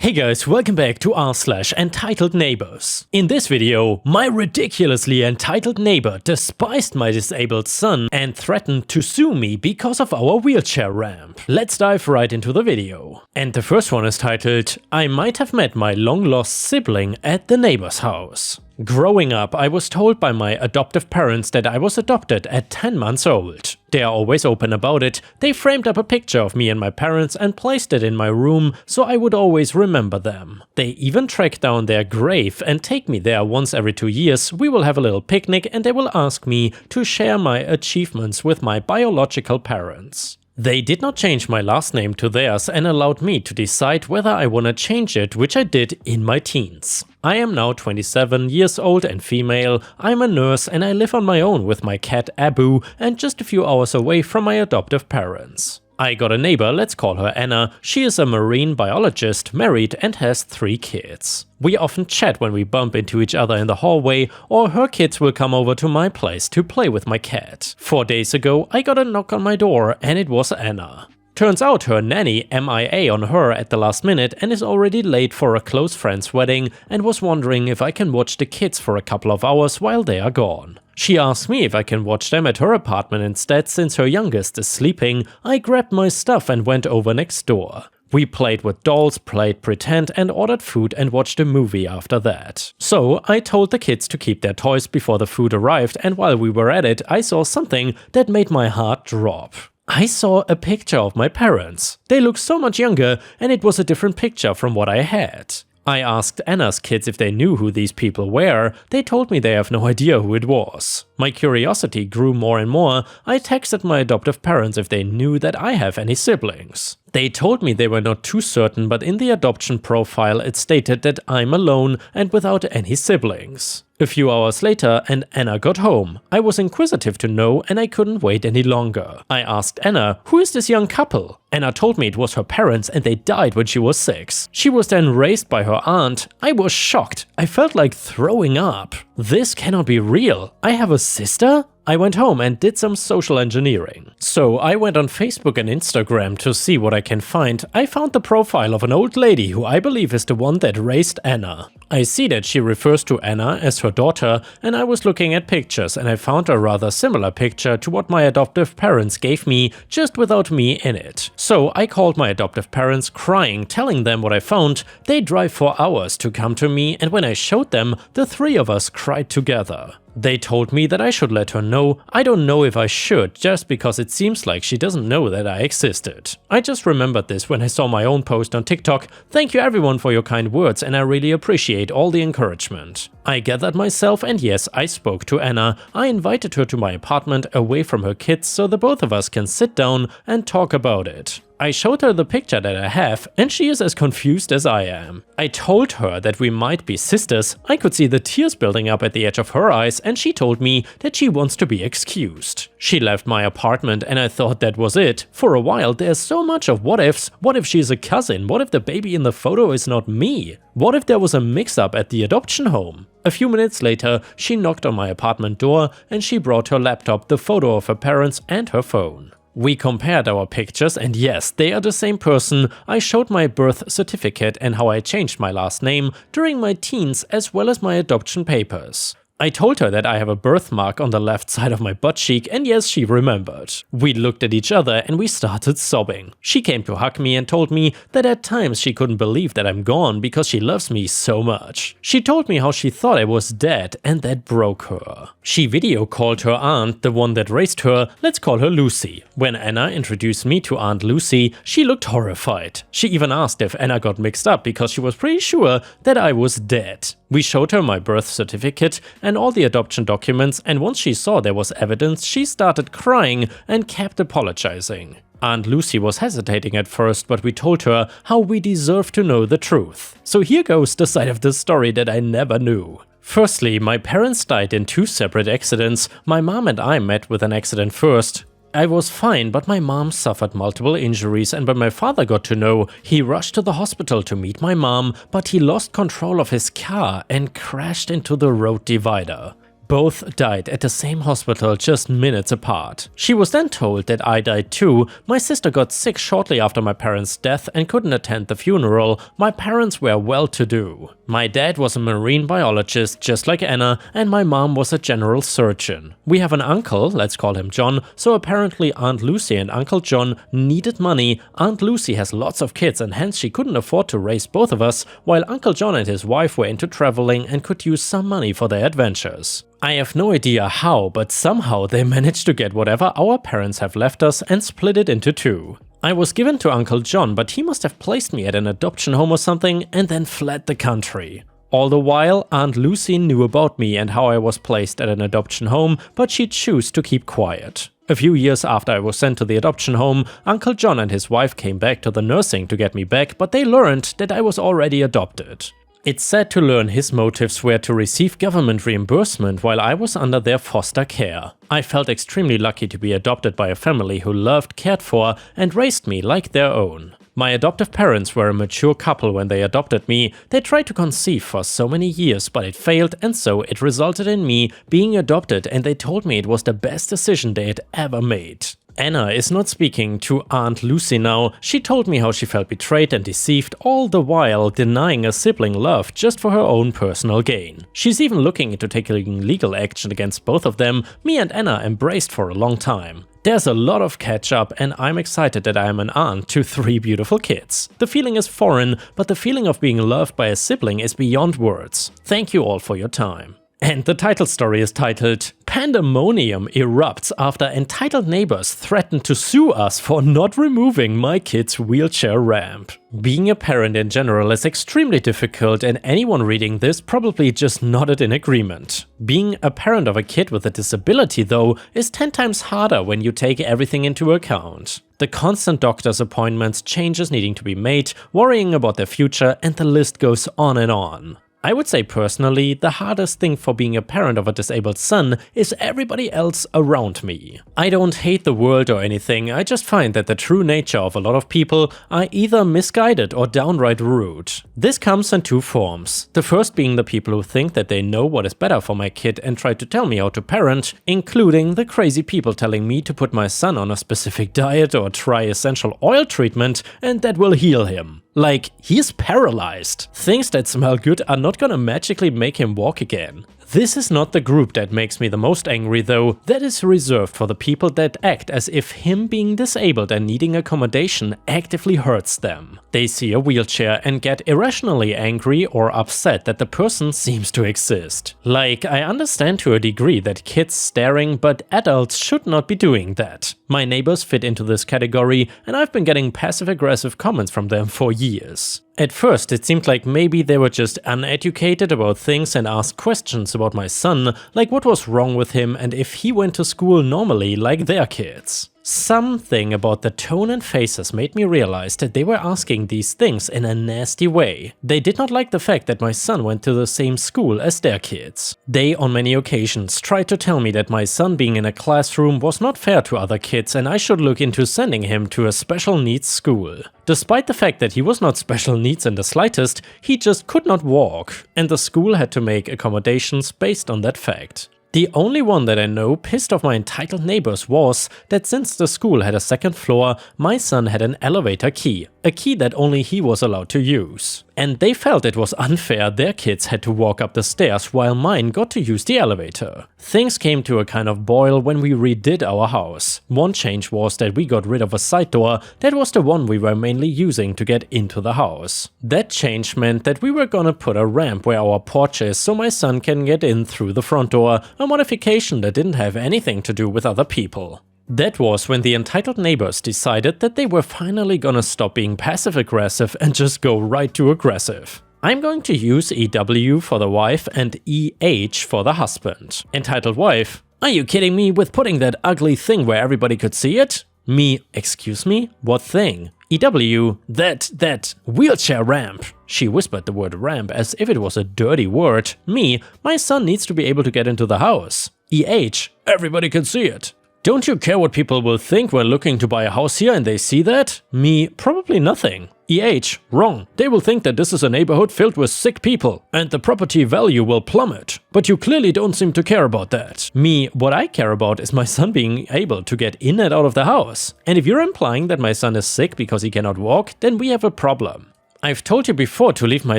Hey guys, welcome back to r/entitled neighbors. In this video, my ridiculously entitled neighbor despised my disabled son and threatened to sue me because of our wheelchair ramp. Let's dive right into the video. And the first one is titled, I might have met my long-lost sibling at the neighbor's house. Growing up, I was told by my adoptive parents that I was adopted at 10 months old. They are always open about it. They framed up a picture of me and my parents and placed it in my room so I would always remember them. They even track down their grave and take me there once every 2 years. We will have a little picnic and they will ask me to share my achievements with my biological parents. They did not change my last name to theirs and allowed me to decide whether I want to change it, which I did in my teens. I am now 27 years old and female, I'm a nurse and I live on my own with my cat Abu and just a few hours away from my adoptive parents. I got a neighbor, let's call her Anna. She is a marine biologist, married and has 3 kids. We often chat when we bump into each other in the hallway, or her kids will come over to my place to play with my cat. 4 days ago, I got a knock on my door and it was Anna. Turns out her nanny MIA on her at the last minute and is already late for a close friend's wedding and was wondering if I can watch the kids for a couple of hours while they are gone. She asked me if I can watch them at her apartment instead since her youngest is sleeping. I grabbed my stuff and went over next door. We played with dolls, played pretend and ordered food and watched a movie after that. So I told the kids to keep their toys before the food arrived, and while we were at it I saw something that made my heart drop. I saw a picture of my parents. They looked so much younger and it was a different picture from what I had. I asked Anna's kids if they knew who these people were. They told me they have no idea who it was. My curiosity grew more and more. I texted my adoptive parents if they knew that I have any siblings. They told me they were not too certain, but in the adoption profile it stated that I'm alone and without any siblings. A few hours later and Anna got home. I was inquisitive to know and I couldn't wait any longer. I asked Anna, who is this young couple? Anna told me it was her parents and they died when she was 6. She was then raised by her aunt. I was shocked. I felt like throwing up. This cannot be real. I have a sister? I went home and did some social engineering. So I went on Facebook and Instagram to see what I can find. I found the profile of an old lady who I believe is the one that raised Anna. I see that she refers to Anna as her daughter, and I was looking at pictures and I found a rather similar picture to what my adoptive parents gave me, just without me in it. So I called my adoptive parents crying, telling them what I found. They drive for hours to come to me, and when I showed them, the 3 of us cried together. They told me that I should let her know. I don't know if I should, just because it seems like she doesn't know that I existed. I just remembered this when I saw my own post on TikTok. Thank you everyone for your kind words and I really appreciate all the encouragement. I gathered myself and yes, I spoke to Anna. I invited her to my apartment away from her kids so the both of us can sit down and talk about it. I showed her the picture that I have and she is as confused as I am. I told her that we might be sisters. I could see the tears building up at the edge of her eyes and she told me that she wants to be excused. She left my apartment and I thought that was it. For a while there's so much of what ifs. What if she's a cousin? What if the baby in the photo is not me? What if there was a mix-up at the adoption home? A few minutes later, she knocked on my apartment door and she brought her laptop, the photo of her parents and her phone. We compared our pictures and yes, they are the same person. I showed my birth certificate and how I changed my last name during my teens as well as my adoption papers. I told her that I have a birthmark on the left side of my butt cheek and yes, she remembered. We looked at each other and we started sobbing. She came to hug me and told me that at times she couldn't believe that I'm gone because she loves me so much. She told me how she thought I was dead and that broke her. She video called her aunt, the one that raised her. Let's call her Lucy. When Anna introduced me to Aunt Lucy, she looked horrified. She even asked if Anna got mixed up because she was pretty sure that I was dead. We showed her my birth certificate and all the adoption documents, and once she saw there was evidence, she started crying and kept apologizing. Aunt Lucy was hesitating at first, but we told her how we deserve to know the truth. So here goes the side of the story that I never knew. Firstly, my parents died in 2 separate accidents. My mom and I met with an accident first. I was fine, but my mom suffered multiple injuries, and when my father got to know, he rushed to the hospital to meet my mom, but he lost control of his car and crashed into the road divider. both died at the same hospital just minutes apart. She was then told that I died too. My sister got sick shortly after my parents' death and couldn't attend the funeral. My parents were well-to-do. My dad was a marine biologist just like Anna, and my mom was a general surgeon. We have an uncle, let's call him John, so apparently Aunt Lucy and Uncle John needed money. Aunt Lucy has lots of kids and hence she couldn't afford to raise both of us, while Uncle John and his wife were into traveling and could use some money for their adventures. I have no idea how, but somehow they managed to get whatever our parents have left us and split it into two. I was given to Uncle John, but he must have placed me at an adoption home or something and then fled the country. All the while, Aunt Lucy knew about me and how I was placed at an adoption home, but she chose to keep quiet. A few years after I was sent to the adoption home, Uncle John and his wife came back to the nursing to get me back, but they learned that I was already adopted. It's sad to learn his motives were to receive government reimbursement while I was under their foster care. I felt extremely lucky to be adopted by a family who loved, cared for, and raised me like their own. My adoptive parents were a mature couple when they adopted me. They tried to conceive for so many years, but it failed, and so it resulted in me being adopted, and they told me it was the best decision they had ever made. Anna is not speaking to Aunt Lucy now. She told me how she felt betrayed and deceived, all the while denying a sibling love just for her own personal gain. She's even looking into taking legal action against both of them. Me and Anna embraced for a long time. There's a lot of catch up, and I'm excited that I am an aunt to 3 beautiful kids. The feeling is foreign, but the feeling of being loved by a sibling is beyond words. Thank you all for your time. And the title story is titled Pandemonium erupts after entitled neighbors threaten to sue us for not removing my kid's wheelchair ramp. Being a parent in general is extremely difficult, and anyone reading this probably just nodded in agreement. Being a parent of a kid with a disability though is 10 times harder when you take everything into account. The constant doctor's appointments, changes needing to be made, worrying about their future, and the list goes on and on. I would say personally, the hardest thing for being a parent of a disabled son is everybody else around me. I don't hate the world or anything, I just find that the true nature of a lot of people are either misguided or downright rude. This comes in 2 forms. The first being the people who think that they know what is better for my kid and try to tell me how to parent, including the crazy people telling me to put my son on a specific diet or try essential oil treatment and that will heal him. Like, he's paralyzed. Things that smell good are not gonna magically make him walk again. This is not the group that makes me the most angry though. That is reserved for the people that act as if him being disabled and needing accommodation actively hurts them. They see a wheelchair and get irrationally angry or upset that the person seems to exist. Like, I understand to a degree that kids staring, but adults should not be doing that. My neighbors fit into this category, and I've been getting passive-aggressive comments from them for years. At first, it seemed like maybe they were just uneducated about things and asked questions about my son, like what was wrong with him and if he went to school normally like their kids. Something about the tone and faces made me realize that they were asking these things in a nasty way. They did not like the fact that my son went to the same school as their kids. They, on many occasions, tried to tell me that my son being in a classroom was not fair to other kids and I should look into sending him to a special needs school. Despite the fact that he was not special needs in the slightest, he just could not walk, and the school had to make accommodations based on that fact. The only one that I know pissed off my entitled neighbors was that since the school had a 2nd floor, my son had an elevator key, a key that only he was allowed to use. And they felt it was unfair their kids had to walk up the stairs while mine got to use the elevator. Things came to a kind of boil when we redid our house. One change was that we got rid of a side door that was the one we were mainly using to get into the house. That change meant that we were gonna put a ramp where our porch is so my son can get in through the front door, a modification that didn't have anything to do with other people. That was when the entitled neighbors decided that they were finally gonna stop being passive-aggressive and just go right to aggressive. I'm going to use EW for the wife and EH for the husband. Entitled wife: "Are you kidding me with putting that ugly thing where everybody could see it?" Me: "Excuse me? What thing?" EW: That wheelchair ramp." She whispered the word ramp as if it was a dirty word. Me: "My son needs to be able to get into the house." EH: "Everybody can see it." "Don't you care what people will think when looking to buy a house here and they see that?" Me: "Probably nothing." EH, wrong. They will think that this is a neighborhood filled with sick people and the property value will plummet. But you clearly don't seem to care about that. Me, what I care about is my son being able to get in and out of the house. And if you're implying that my son is sick because he cannot walk, then we have a problem. I've told you before to leave my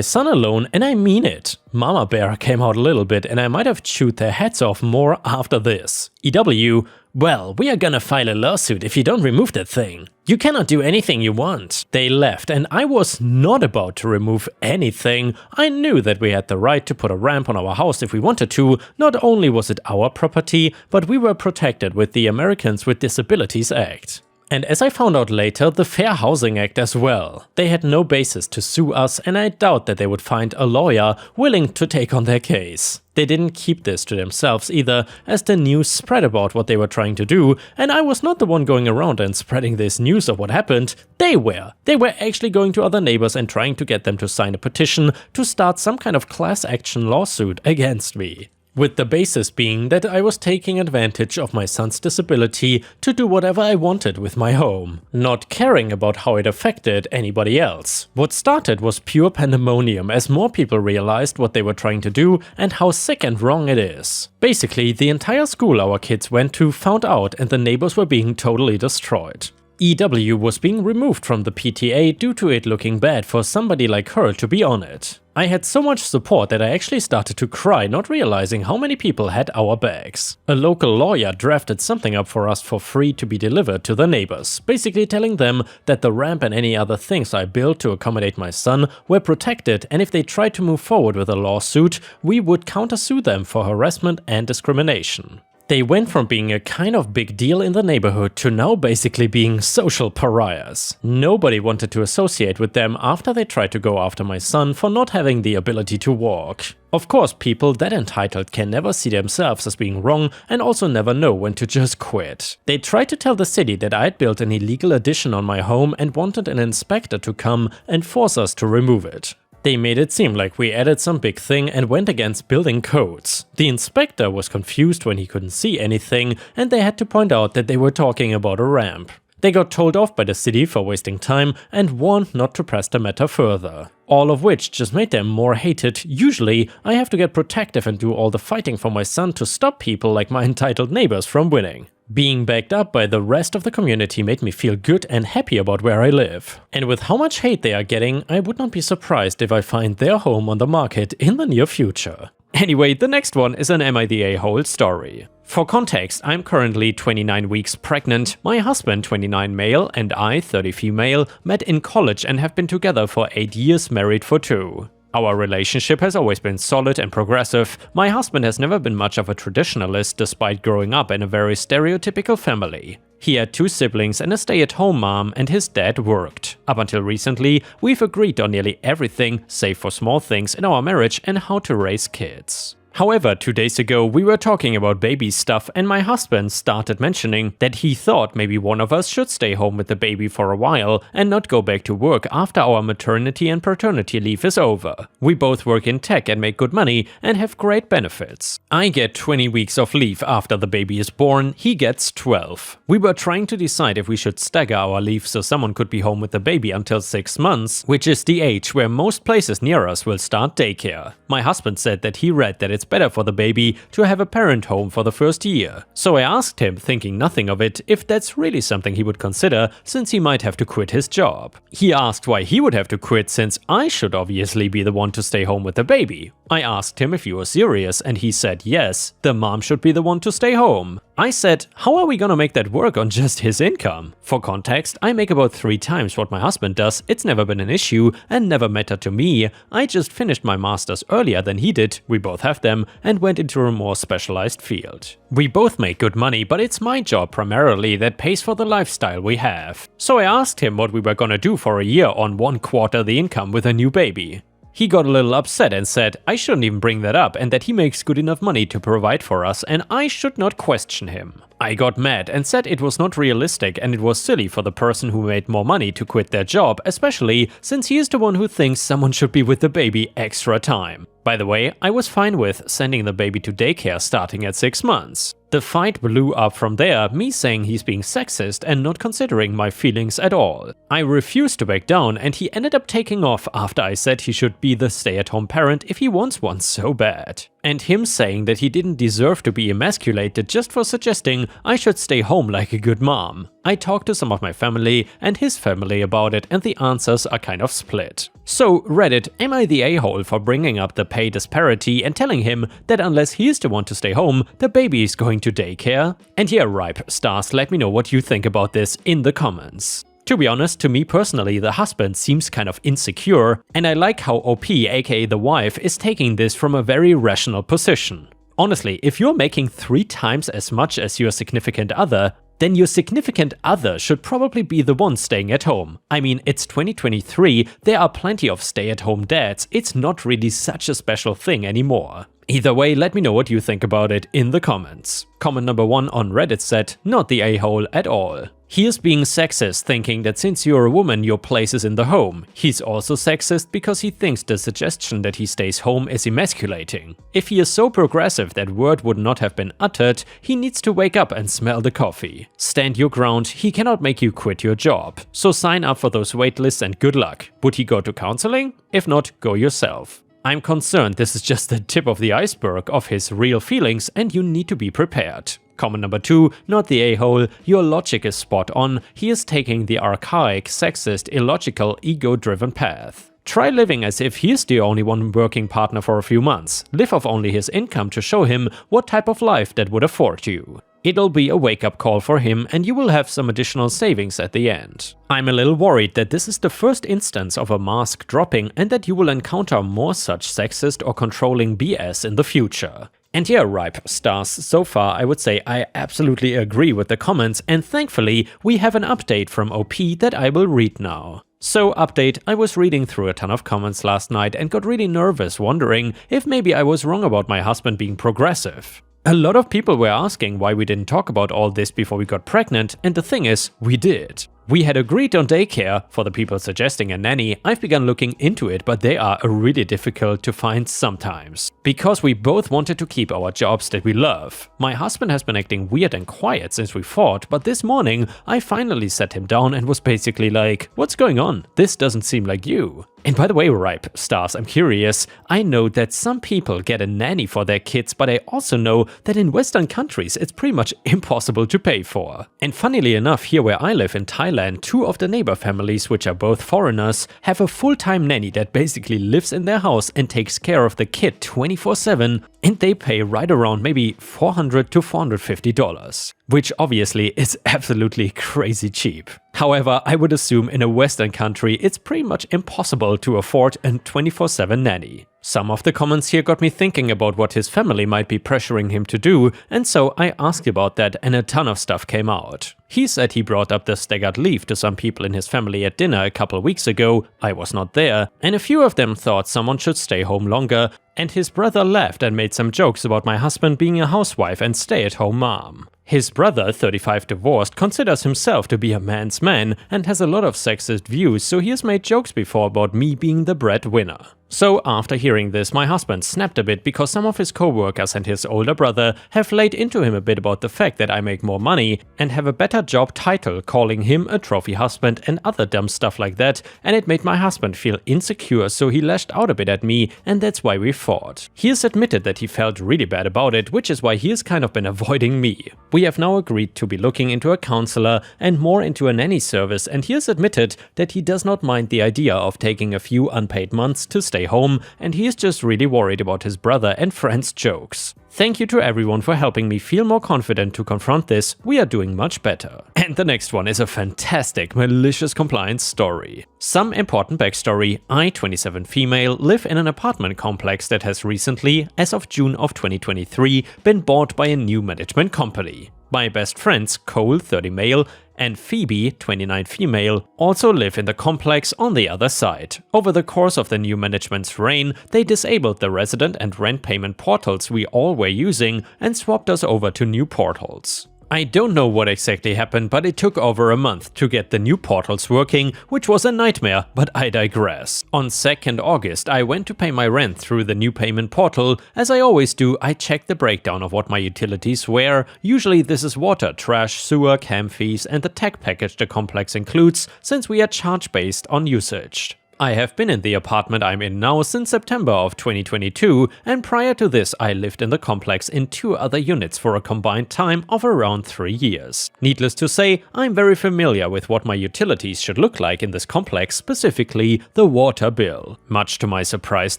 son alone, and I mean it. Mama Bear came out a little bit and I might have chewed their heads off more after this. EW, well, we are gonna file a lawsuit if you don't remove that thing. You cannot do anything you want. They left and I was not about to remove anything. I knew that we had the right to put a ramp on our house if we wanted to. Not only was it our property, but we were protected with the Americans with Disabilities Act. And as I found out later, the Fair Housing Act as well. They had no basis to sue us and I doubt that they would find a lawyer willing to take on their case. They didn't keep this to themselves either, as the news spread about what they were trying to do, and I was not the one going around and spreading this news of what happened. They were. They were actually going to other neighbors and trying to get them to sign a petition to start some kind of class action lawsuit against me. With the basis being that I was taking advantage of my son's disability to do whatever I wanted with my home, not caring about how it affected anybody else. What started was pure pandemonium as more people realized what they were trying to do and how sick and wrong it is. Basically, the entire school our kids went to found out and the neighbors were being totally destroyed. EW was being removed from the PTA due to it looking bad for somebody like her to be on it. I had so much support that I actually started to cry, not realizing how many people had our backs. A local lawyer drafted something up for us for free to be delivered to the neighbors, basically telling them that the ramp and any other things I built to accommodate my son were protected, and if they tried to move forward with a lawsuit, we would countersue them for harassment and discrimination. They went from being a kind of big deal in the neighborhood to now basically being social pariahs. Nobody wanted to associate with them after they tried to go after my son for not having the ability to walk. Of course, people that entitled can never see themselves as being wrong and also never know when to just quit. They tried to tell the city that I had built an illegal addition on my home and wanted an inspector to come and force us to remove it. They made it seem like we added some big thing and went against building codes. The inspector was confused when he couldn't see anything, and they had to point out that they were talking about a ramp. They got told off by the city for wasting time and warned not to press the matter further. All of which just made them more hated. Usually, I have to get protective and do all the fighting for my son to stop people like my entitled neighbors from winning. Being backed up by the rest of the community made me feel good and happy about where I live. And with how much hate they are getting, I would not be surprised if I find their home on the market in the near future. Anyway, the next one is an Am I the A-hole story. For context, I'm currently 29 weeks pregnant, my husband 29 male and I 30 female met in college and have been together for 8 years, married for 2. Our relationship has always been solid and progressive. My husband has never been much of a traditionalist despite growing up in a very stereotypical family. He had 2 siblings and a stay-at-home mom, and his dad worked. Up until recently, we've agreed on nearly everything, save for small things in our marriage and how to raise kids. However, 2 days ago we were talking about baby stuff and my husband started mentioning that he thought maybe one of us should stay home with the baby for a while and not go back to work after our maternity and paternity leave is over. We both work in tech and make good money and have great benefits. I get 20 weeks of leave after the baby is born, he gets 12. We were trying to decide if we should stagger our leave so someone could be home with the baby until 6 months, which is the age where most places near us will start daycare. My husband said that he read that it's better for the baby to have a parent home for the first year. So I asked him, thinking nothing of it, if that's really something he would consider since he might have to quit his job. He asked why he would have to quit since I should obviously be the one to stay home with the baby. I asked him if he was serious and he said yes, the mom should be the one to stay home. I said, how are we gonna make that work on just his income? For context, I make about 3 times what my husband does, it's never been an issue and never mattered to me. I just finished my masters earlier than he did, we both have them, and went into a more specialized field. We both make good money, but it's my job primarily that pays for the lifestyle we have. So I asked him what we were gonna do for a year on 1/4 the income with a new baby. He got a little upset and said I shouldn't even bring that up and that he makes good enough money to provide for us and I should not question him. I got mad and said it was not realistic and it was silly for the person who made more money to quit their job, especially since he is the one who thinks someone should be with the baby extra time. By the way, I was fine with sending the baby to daycare starting at 6 months. The fight blew up from there, me saying he's being sexist and not considering my feelings at all. I refused to back down and he ended up taking off after I said he should be the stay-at-home parent if he wants one so bad. And him saying that he didn't deserve to be emasculated just for suggesting I should stay home like a good mom. I talked to some of my family and his family about it and the answers are kind of split. So Reddit, am I the a-hole for bringing up the pay disparity and telling him that unless he's the one to stay home, the baby is going to daycare? And yeah, Ripestars, let me know what you think about this in the comments. To be honest, to me personally, the husband seems kind of insecure, and I like how OP, aka the wife, is taking this from a very rational position. Honestly, if you're making 3 times as much as your significant other, then your significant other should probably be the one staying at home. I mean, it's 2023, there are plenty of stay-at-home dads, it's not really such a special thing anymore. Either way, let me know what you think about it in the comments. Comment number 1 on Reddit said, not the a-hole at all. He is being sexist, thinking that since you're a woman, your place is in the home. He's also sexist because he thinks the suggestion that he stays home is emasculating. If he is so progressive that word would not have been uttered, he needs to wake up and smell the coffee. Stand your ground, he cannot make you quit your job. So sign up for those waitlists and good luck. Would he go to counseling? If not, go yourself. I'm concerned this is just the tip of the iceberg of his real feelings and you need to be prepared. Comment number 2, not the a-hole, your logic is spot on, he is taking the archaic, sexist, illogical, ego-driven path. Try living as if he's the only one working partner for a few months. Live off only his income to show him what type of life that would afford you. It'll be a wake-up call for him and you will have some additional savings at the end. I'm a little worried that this is the first instance of a mask dropping and that you will encounter more such sexist or controlling BS in the future. And yeah, Ripestars, so far I would say I absolutely agree with the comments and thankfully we have an update from OP that I will read now. So update, I was reading through a ton of comments last night and got really nervous wondering if maybe I was wrong about my husband being progressive. A lot of people were asking why we didn't talk about all this before we got pregnant, and the thing is, we did. We had agreed on daycare. For the people suggesting a nanny, I've begun looking into it, but they are really difficult to find sometimes. Because we both wanted to keep our jobs that we love. My husband has been acting weird and quiet since we fought, but this morning I finally sat him down and was basically like, what's going on? This doesn't seem like you. And by the way, Ripestars, I'm curious, I know that some people get a nanny for their kids, but I also know that in Western countries it's pretty much impossible to pay for. And funnily enough, here where I live in Thailand, 2 of the neighbor families, which are both foreigners, have a full-time nanny that basically lives in their house and takes care of the kid 24/7, and they pay right around maybe $400 to $450. Which obviously is absolutely crazy cheap. However, I would assume in a Western country it's pretty much impossible to afford a 24/7 nanny. Some of the comments here got me thinking about what his family might be pressuring him to do, and so I asked about that and a ton of stuff came out. He said he brought up the staggered leave to some people in his family at dinner a couple weeks ago, I was not there, and a few of them thought someone should stay home longer, and his brother laughed and made some jokes about my husband being a housewife and stay-at-home mom. His brother, 35 divorced, considers himself to be a man's man and has a lot of sexist views, so he has made jokes before about me being the breadwinner. So after hearing this, my husband snapped a bit because some of his co-workers and his older brother have laid into him a bit about the fact that I make more money and have a better job title, calling him a trophy husband and other dumb stuff like that, and it made my husband feel insecure, so he lashed out a bit at me, and that's why we fought. He has admitted that he felt really bad about it, which is why he has kind of been avoiding me. We have now agreed to be looking into a counselor and more into a nanny service, and he has admitted that he does not mind the idea of taking a few unpaid months to stay home, and he is just really worried about his brother and friends' jokes. Thank you to everyone for helping me feel more confident to confront this, we are doing much better. And the next one is a fantastic malicious compliance story. Some important backstory: I, 27 female, live in an apartment complex that has recently, as of June of 2023, been bought by a new management company. My best friends, Cole, 30 male, and Phoebe, 29 female, also live in the complex on the other side. Over the course of the new management's reign, they disabled the resident and rent payment portals we all were using and swapped us over to new portals. I don't know what exactly happened, but it took over a month to get the new portals working, which was a nightmare, but I digress. On 2nd August, I went to pay my rent through the new payment portal. As I always do, I checked the breakdown of what my utilities were. Usually this is water, trash, sewer, cam fees, and the tech package the complex includes, since we are charged based on usage. I have been in the apartment I'm in now since September of 2022, and prior to this I lived in the complex in 2 other units for a combined time of around 3 years. Needless to say, I'm very familiar with what my utilities should look like in this complex, specifically the water bill. Much to my surprise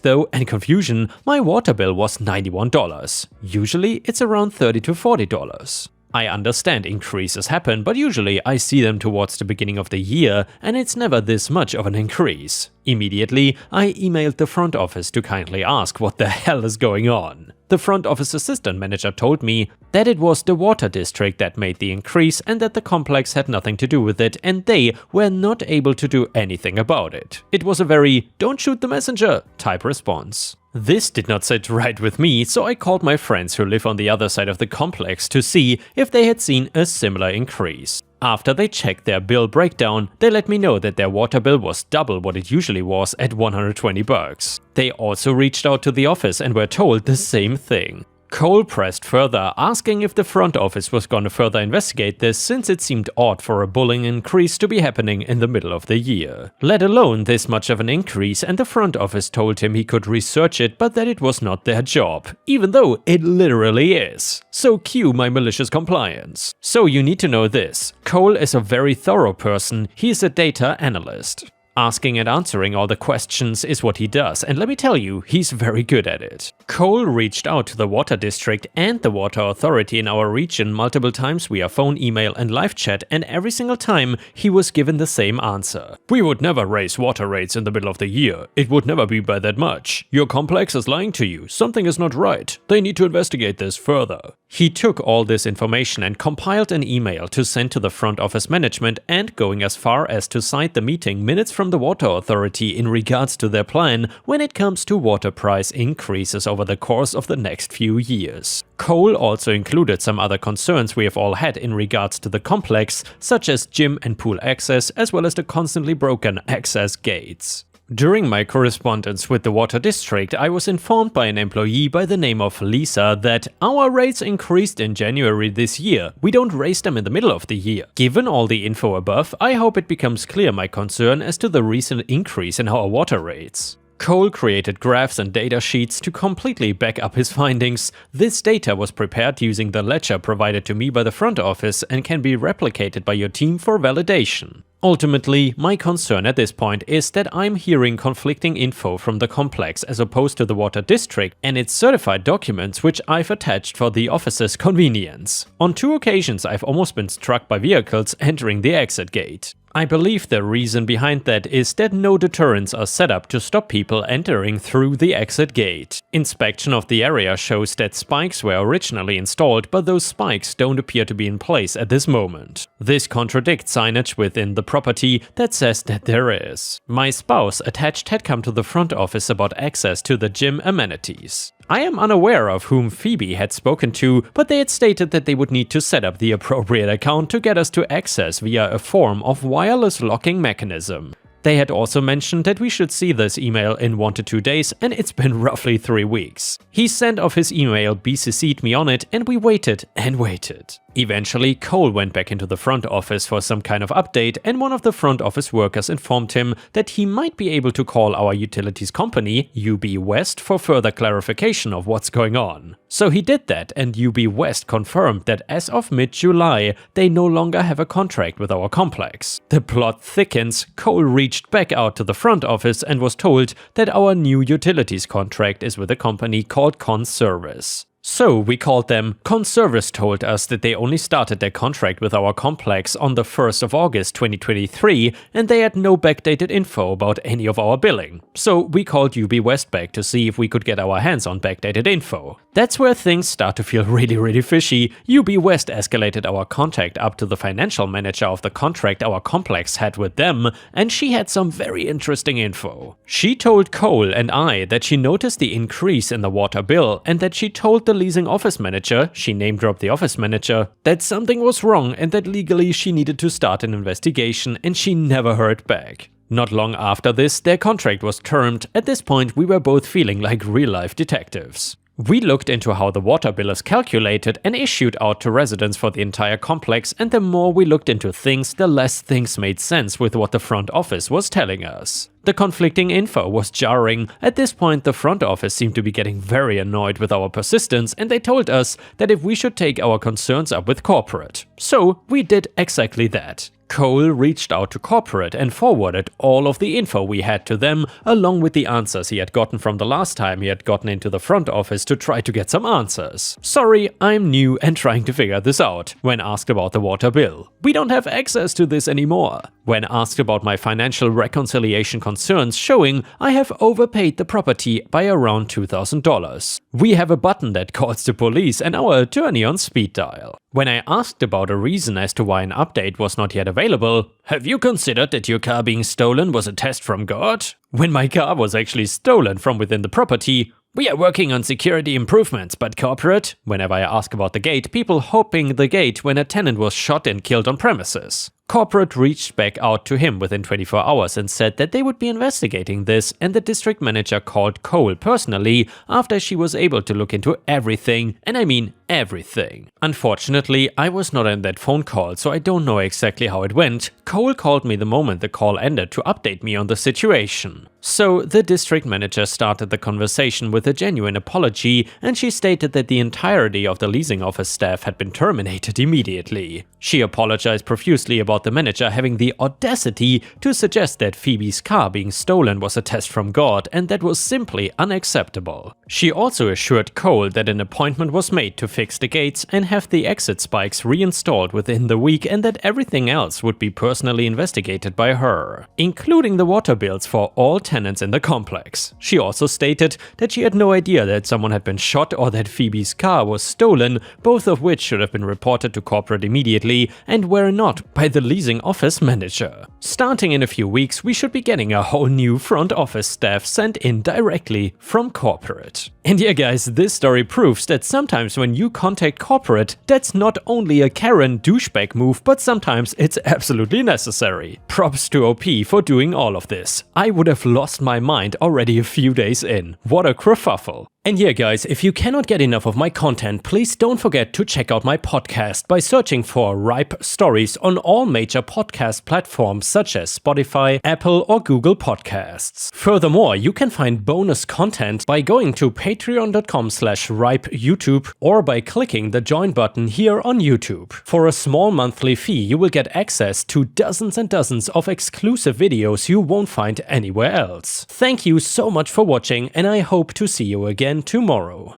though, and confusion, my water bill was $91. Usually it's around $30 to $40. I understand increases happen, but usually I see them towards the beginning of the year, and it's never this much of an increase. Immediately, I emailed the front office to kindly ask what the hell is going on. The front office assistant manager told me that it was the water district that made the increase and that the complex had nothing to do with it and they were not able to do anything about it. It was a very "don't shoot the messenger" type response. This did not sit right with me, so I called my friends who live on the other side of the complex to see if they had seen a similar increase. After they checked their bill breakdown, they let me know that their water bill was double what it usually was at $120. They also reached out to the office and were told the same thing. Cole pressed further, asking if the front office was gonna further investigate this, since it seemed odd for a bullying increase to be happening in the middle of the year. Let alone this much of an increase, and the front office told him he could research it, but that it was not their job, even though it literally is. So cue my malicious compliance. So you need to know this: Cole is a very thorough person, he is a data analyst. Asking and answering all the questions is what he does, and let me tell you, he's very good at it. Cole reached out to the water district and the water authority in our region multiple times via phone, email and live chat, and every single time he was given the same answer. "We would never raise water rates in the middle of the year. It would never be by that much. Your complex is lying to you. Something is not right. They need to investigate this further." He took all this information and compiled an email to send to the front office management, and going as far as to cite the meeting minutes from the water authority in regards to their plan when it comes to water price increases over the course of the next few years. Cole also included some other concerns we have all had in regards to the complex, such as gym and pool access, as well as the constantly broken access gates. During my correspondence with the water district, I was informed by an employee by the name of Lisa that our rates increased in January this year. We don't raise them in the middle of the year. Given all the info above, I hope it becomes clear my concern as to the recent increase in our water rates. Cole created graphs and data sheets to completely back up his findings. This data was prepared using the ledger provided to me by the front office and can be replicated by your team for validation. Ultimately, my concern at this point is that I'm hearing conflicting info from the complex as opposed to the water district and its certified documents, which I've attached for the office's convenience. On 2 occasions I've almost been struck by vehicles entering the exit gate. I believe the reason behind that is that no deterrents are set up to stop people entering through the exit gate. Inspection of the area shows that spikes were originally installed, but those spikes don't appear to be in place at this moment. This contradicts signage within the property that says that there is. My spouse attached had come to the front office about access to the gym amenities. I am unaware of whom Phoebe had spoken to, but they had stated that they would need to set up the appropriate account to get us to access via a form of wireless locking mechanism. They had also mentioned that we should see this email in 1 to 2 days, and it's been roughly 3 weeks. He sent off his email, BCC'd me on it, and we waited and waited. Eventually, Cole went back into the front office for some kind of update, and one of the front office workers informed him that he might be able to call our utilities company, UB West, for further clarification of what's going on. So he did that, and UB West confirmed that as of mid-July, they no longer have a contract with our complex. The plot thickens. Cole reached back out to the front office and was told that our new utilities contract is with a company called Conservice. So we called them. Conservice told us that they only started their contract with our complex on the 1st of August 2023, and they had no backdated info about any of our billing. So we called UB West back to see if we could get our hands on backdated info. That's where things start to feel really fishy. UB West escalated our contact up to the financial manager of the contract our complex had with them, and she had some very interesting info. She told Cole and I that she noticed the increase in the water bill and that she told the leasing office manager, she name-dropped the office manager, that something was wrong and that legally she needed to start an investigation, and she never heard back. Not long after this, their contract was termed. At this point, we were both feeling like real-life detectives. We looked into how the water bill is calculated and issued out to residents for the entire complex, and the more we looked into things, the less things made sense with what the front office was telling us. The conflicting info was jarring. At this point, the front office seemed to be getting very annoyed with our persistence, and they told us that if we should take our concerns up with corporate. So we did exactly that. Cole reached out to corporate and forwarded all of the info we had to them, along with the answers he had gotten from the last time he had gotten into the front office to try to get some answers. Sorry, I'm new and trying to figure this out. When asked about the water bill, we don't have access to this anymore. When asked about my financial reconciliation concerns, showing I have overpaid the property by around $2,000. We have a button that calls the police and our attorney on speed dial. When I asked about a reason as to why an update was not yet available, have you considered that your car being stolen was a test from God? When my car was actually stolen from within the property, we are working on security improvements, but corporate? Whenever I ask about the gate, people hoping the gate when a tenant was shot and killed on premises. Corporate reached back out to him within 24 hours and said that they would be investigating this, and the district manager called Cole personally after she was able to look into everything, and I mean everything. Unfortunately, I was not in that phone call, so I don't know exactly how it went. Cole called me the moment the call ended to update me on the situation. So the district manager started the conversation with a genuine apology, and she stated that the entirety of the leasing office staff had been terminated immediately. She apologized profusely about the manager having the audacity to suggest that Phoebe's car being stolen was a test from God, and that was simply unacceptable. She also assured Cole that an appointment was made to fix the gates and have the exit spikes reinstalled within the week, and that everything else would be personally investigated by her, including the water bills for all tenants in the complex. She also stated that she had no idea that someone had been shot or that Phoebe's car was stolen, both of which should have been reported to corporate immediately and were not by the leasing office manager. Starting in a few weeks, we should be getting a whole new front office staff sent in directly from corporate. And yeah guys, this story proves that sometimes when you contact corporate, that's not only a Karen douchebag move, but sometimes it's absolutely necessary. Props to OP for doing all of this. I would have lost my mind already a few days in. What a kerfuffle. And yeah guys, if you cannot get enough of my content, please don't forget to check out my podcast by searching for Ripestories on all major podcast platforms such as Spotify, Apple or Google Podcasts. Furthermore, you can find bonus content by going to patreon.com/ripeyoutube or by clicking the join button here on YouTube. For a small monthly fee, you will get access to dozens and dozens of exclusive videos you won't find anywhere else. Thank you so much for watching, and I hope to see you again tomorrow.